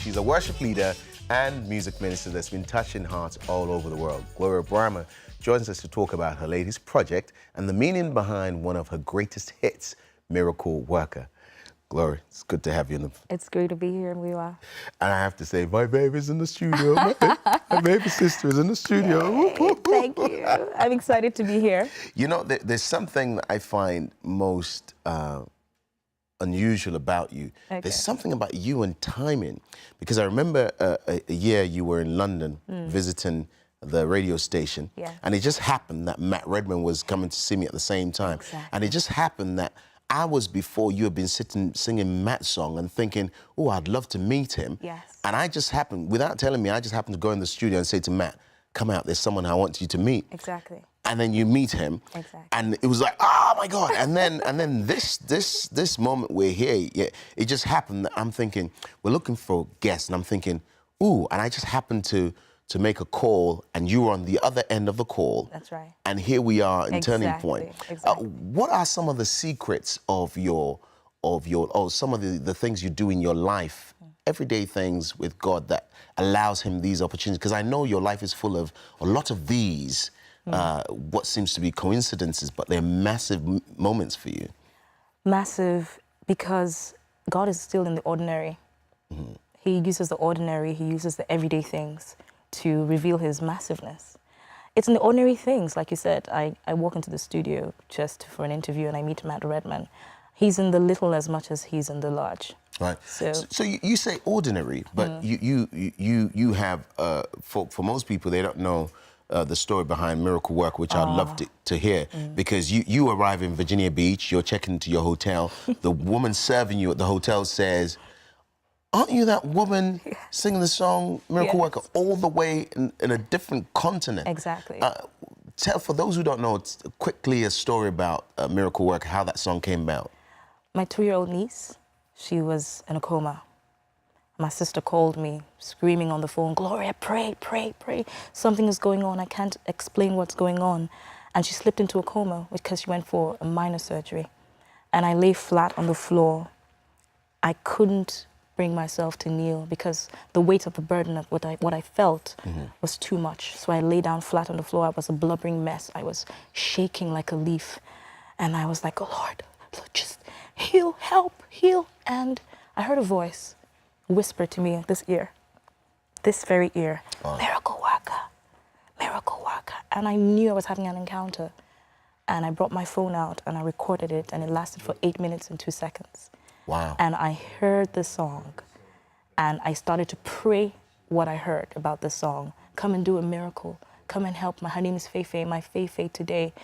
She's a worship leader and music minister that's been touching hearts all over the world. Glowreeyah Braimah joins us to talk about her latest project and the meaning behind one of her greatest hits, Miracle Worker. Glory, it's good to have you in the... It's great to be here in Wiwa. And I have to say, my baby's in the studio. My baby sister is in the studio. Thank you. I'm excited to be here. You know, there's something that I find most unusual about you. Okay. There's something about you and timing. Because I remember a year you were in London visiting the radio station. Yeah. And it just happened that Matt Redman was coming to see me at the same time. Exactly. And it just happened that hours before you had been singing Matt's song and thinking, oh, I'd love to meet him. Yes. And I just happened, without telling me, I just happened to go in the studio and say to Matt, come out, there's someone I want you to meet. Exactly. And then you meet him. Exactly. And it was like, oh my God. And then this moment we're here, it just happened that I'm thinking, we're looking for guests, and I'm thinking, ooh, and I just happened to make a call, and you were on the other end of the call. That's right. And here we are in Turning Point. Exactly. What are some of the secrets of some of the things you do in your life, everyday things with God that allows him these opportunities? Because I know your life is full of a lot of these, what seems to be coincidences, but they're massive moments for you. Massive, because God is still in the ordinary. Mm-hmm. He uses the ordinary, he uses the everyday things to reveal his massiveness. It's in the ordinary things, like you said. I walk into the studio just for an interview and I meet Matt Redman. He's in the little as much as he's in the large. Right. So you say ordinary, but you have, for most people, they don't know the story behind Miracle Work, which I'd love to hear, because you arrive in Virginia Beach, you're checking into your hotel, the woman serving you at the hotel says, aren't you that woman singing the song Miracle Worker all the way in a different continent? Exactly. Tell, for those who don't know, quickly a story about Miracle Worker, how that song came about. My 2-year-old niece, she was in a coma. My sister called me, screaming on the phone, Glowreeyah, pray, pray, pray. Something is going on. I can't explain what's going on. And she slipped into a coma because she went for a minor surgery. And I lay flat on the floor. I couldn't bring myself to kneel because the weight of the burden of what I felt was too much. So I lay down flat on the floor. I was a blubbering mess. I was shaking like a leaf. And I was like, oh Lord, just heal, help, heal. And I heard a voice whisper to me in this ear, this very ear, Miracle Worker, Miracle Worker. And I knew I was having an encounter. And I brought my phone out and I recorded it, and it lasted for 8 minutes and 2 seconds. Wow. And I heard the song, and I started to pray what I heard about the song. Come and do a miracle. Come and help. Her name is Feifei, my Feifei today.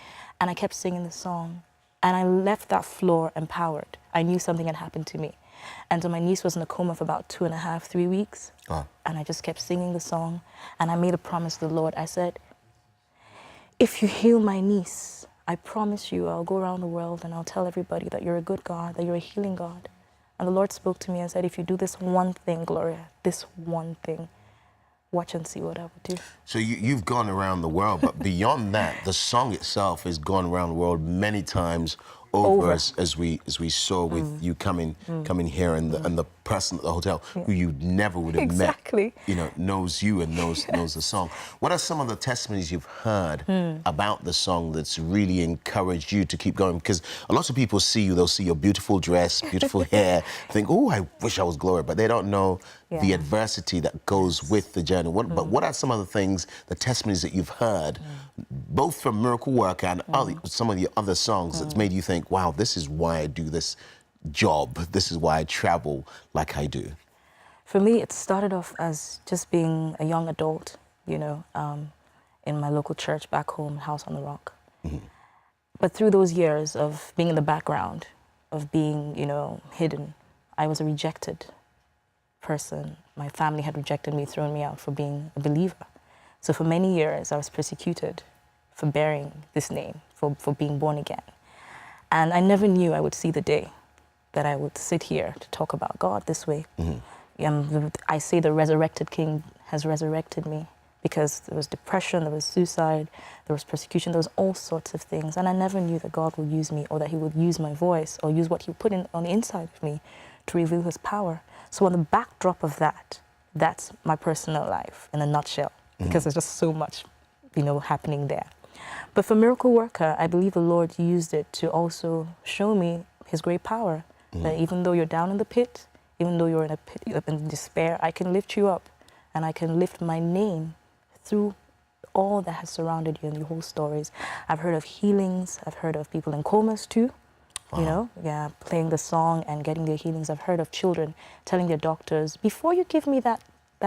And I kept singing the song. And I left that floor empowered. I knew something had happened to me. And so my niece was in a coma for about 2.5, 3 weeks. And I just kept singing the song. And I made a promise to the Lord. I said, if you heal my niece, I promise you I'll go around the world and I'll tell everybody that you're a good God, that you're a healing God. And the Lord spoke to me and said, if you do this one thing, Glowreeyah, this one thing, watch and see what I will do. So you've gone around the world, but beyond that, the song itself has gone around the world many times over. As we saw with you coming here, and the person at the hotel who you never would have met, you know, knows you and knows the song. What are some of the testimonies you've heard about the song that's really encouraged you to keep going? Because a lot of people see you, they'll see your beautiful dress, beautiful hair, think, oh, I wish I was Glowreeyah, but they don't know the adversity that goes with the journey. But what are some of the things, the testimonies that you've heard, both from Miracle Worker and some of the other songs that's made you think, wow, this is why I do this job, this is why I travel like I do? For me, it started off as just being a young adult, you know, in my local church back home, House on the Rock. But through those years of being in the background, of being, you know, hidden, I was a rejected person. My family had rejected me, thrown me out for being a believer. So for many years, I was persecuted for bearing this name, for being born again. And I never knew I would see the day that I would sit here to talk about God this way. I say the resurrected King has resurrected me, because there was depression, there was suicide, there was persecution, there was all sorts of things. And I never knew that God would use me, or that he would use my voice, or use what he put on the inside of me to reveal his power. So on the backdrop of that, That's my personal life in a nutshell, because there's just so much, happening there. But for Miracle Worker, I believe the Lord used it to also show me his great power. That even though you're down in the pit, even though you're in a pit, in despair, I can lift you up, and I can lift my name through all that has surrounded you in your whole stories. I've heard of healings. I've heard of people in comas too. Wow. Playing the song and getting their healings. I've heard of children telling their doctors, before you give me that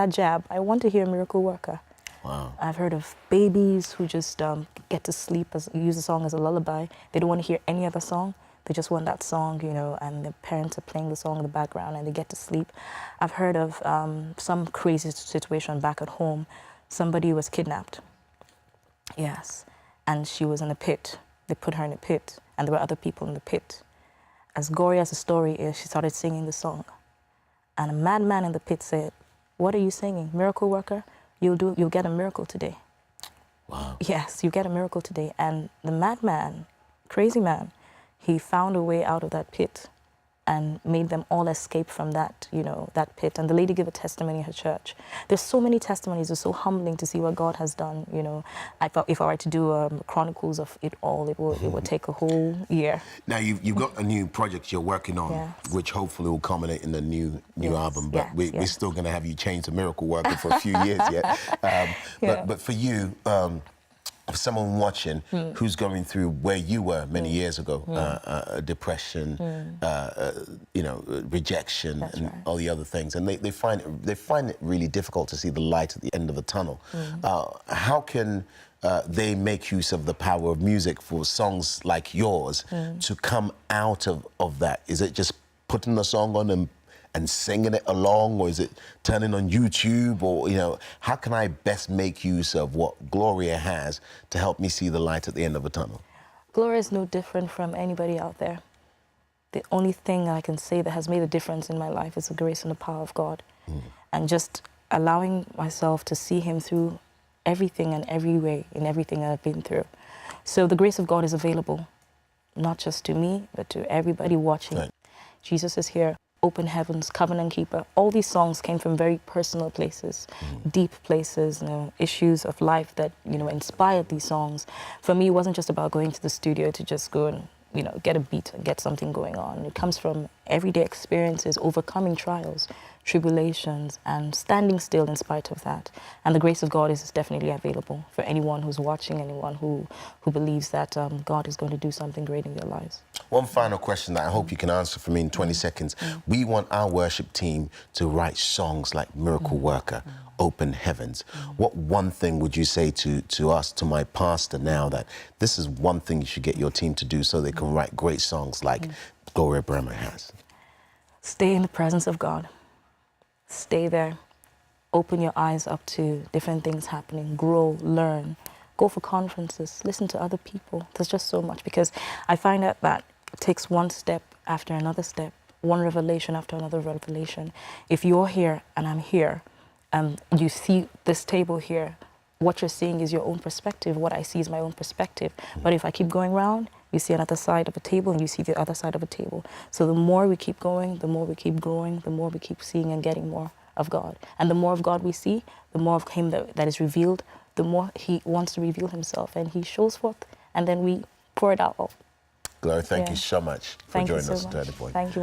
jab, I want to hear Miracle Worker. Wow. I've heard of babies who just get to sleep, use the song as a lullaby. They don't want to hear any other song. They just want that song, and the parents are playing the song in the background and they get to sleep. I've heard of some crazy situation back at home. Somebody was kidnapped. Yes. And she was in a pit. They put her in a pit, and there were other people in the pit. As gory as the story is, she started singing the song. And a madman in the pit said, "What are you singing? Miracle Worker? You'll get a miracle today." Wow. Yes, you get a miracle today. And the madman, crazy man, he found a way out of that pit and made them all escape from that, that pit. And the lady gave a testimony in her church. There's so many testimonies. It's so humbling to see what God has done. I thought if I were to do chronicles of it all, it would take a whole year. Now you've got a new project you're working on, Yes. which hopefully will culminate in the new Yes, album. But yes, we're still going to have you change the Miracle Worker for a few years yet. But for you. For someone watching who's going through where you were many years ago, depression, rejection, That's and right. all the other things, and they find it really difficult to see the light at the end of the tunnel. How can they make use of the power of music for songs like yours to come out of that? Is it just putting the song on and singing it along, or is it turning on YouTube, or how can I best make use of what Glowreeyah has to help me see the light at the end of a tunnel? Glowreeyah is no different from anybody out there. The only thing I can say that has made a difference in my life is the grace and the power of God, and just allowing myself to see him through everything and every way in everything I've been through. So the grace of God is available, not just to me, but to everybody watching. Right. Jesus is here. Open Heavens, Covenant Keeper. All these songs came from very personal places, deep places, issues of life that, inspired these songs. For me, it wasn't just about going to the studio to just go and, get a beat and get something going on. It comes from everyday experiences, overcoming trials, tribulations, and standing still in spite of that. And the grace of God is definitely available for anyone who's watching, anyone who believes that God is going to do something great in their lives. One final question that I hope you can answer for me in 20 seconds. We want our worship team to write songs like Miracle Worker, Open Heavens. What one thing would you say to us, to my pastor now, that this is one thing you should get your team to do so they can write great songs like Glowreeyah Braimah has? Stay in the presence of God. Stay there. Open your eyes up to different things happening. Grow, learn. Go for conferences. Listen to other people. There's just so much, because I find out that it takes one step after another step, one revelation after another revelation. If you're here and I'm here, you see this table here, what you're seeing is your own perspective. What I see is my own perspective. But if I keep going around, you see another side of a table and you see the other side of a table. So the more we keep going, the more we keep growing, the more we keep seeing and getting more of God. And the more of God we see, the more of him that is revealed, the more he wants to reveal himself, and he shows forth, and then we pour it out. Glowreeyah, thank you so much for joining us today. Thank you.